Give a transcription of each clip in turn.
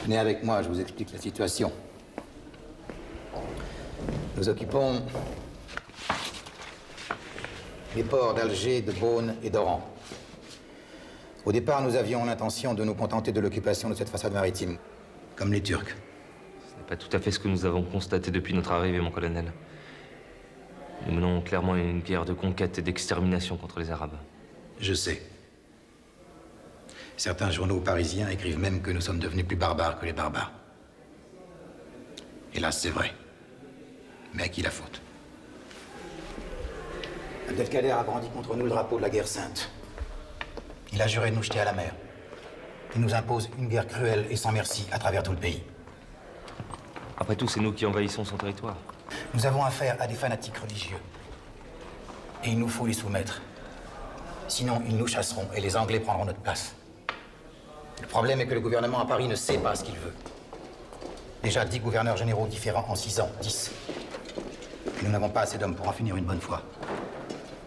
Venez avec moi, je vous explique la situation. Nous occupons les ports d'Alger, de Beaune et d'Oran. Au départ, nous avions l'intention de nous contenter de l'occupation de cette façade maritime, comme les Turcs. Ce n'est pas tout à fait ce que nous avons constaté depuis notre arrivée, mon colonel. Nous menons clairement une guerre de conquête et d'extermination contre les Arabes. Je sais. Certains journaux parisiens écrivent même que nous sommes devenus plus barbares que les barbares. Hélas, c'est vrai. Mais à qui la faute? Abdelkader a brandi contre nous le drapeau de la guerre sainte. Il a juré de nous jeter à la mer. Il nous impose une guerre cruelle et sans merci à travers tout le pays. Après tout, c'est nous qui envahissons son territoire. Nous avons affaire à des fanatiques religieux. Et il nous faut les soumettre. Sinon, ils nous chasseront et les Anglais prendront notre place. Le problème est que le gouvernement à Paris ne sait pas ce qu'il veut. Déjà 10 gouverneurs généraux différents en 6 ans, 10. Et nous n'avons pas assez d'hommes pour en finir une bonne fois.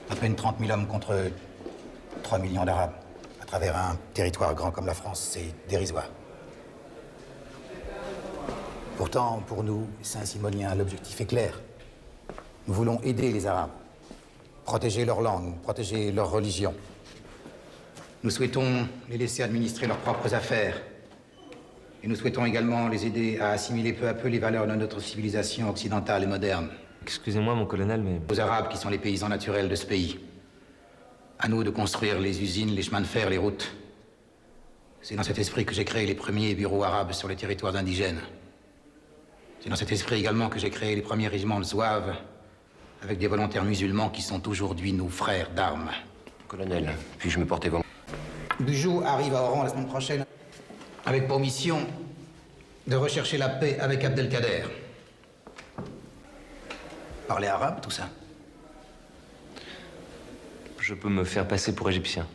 À peine 30 000 hommes contre 3 millions d'Arabes. À travers un territoire grand comme la France, c'est dérisoire. Pourtant, pour nous, Saint-Simoniens, l'objectif est clair. Nous voulons aider les Arabes, protéger leur langue, protéger leur religion. Nous souhaitons les laisser administrer leurs propres affaires. Et nous souhaitons également les aider à assimiler peu à peu les valeurs de notre civilisation occidentale et moderne. Excusez-moi, mon colonel, mais... Aux Arabes qui sont les paysans naturels de ce pays. À nous de construire les usines, les chemins de fer, les routes. C'est dans cet esprit que j'ai créé les premiers bureaux arabes sur les territoires indigènes. C'est dans cet esprit également que j'ai créé les premiers régiments de zouaves, avec des volontaires musulmans qui sont aujourd'hui nos frères d'armes. Colonel, puis-je me porter volontaire? Bujoux arrive à Oran la semaine prochaine, avec pour mission de rechercher la paix avec Abdelkader. Parler arabe, tout ça? Je peux me faire passer pour égyptien.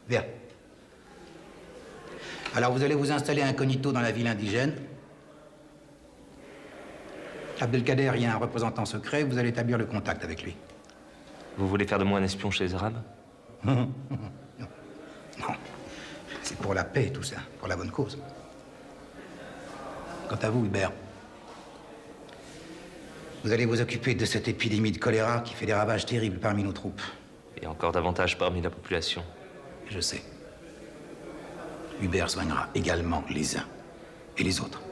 Bien. Alors vous allez vous installer incognito dans la ville indigène. Abdelkader, il y a un représentant secret, vous allez établir le contact avec lui. Vous voulez faire de moi un espion chez les Arabes? Non. C'est pour la paix, tout ça, pour la bonne cause. Quant à vous, Hubert, vous allez vous occuper de cette épidémie de choléra qui fait des ravages terribles parmi nos troupes. Et encore davantage parmi la population. Je sais. Hubert soignera également les uns et les autres.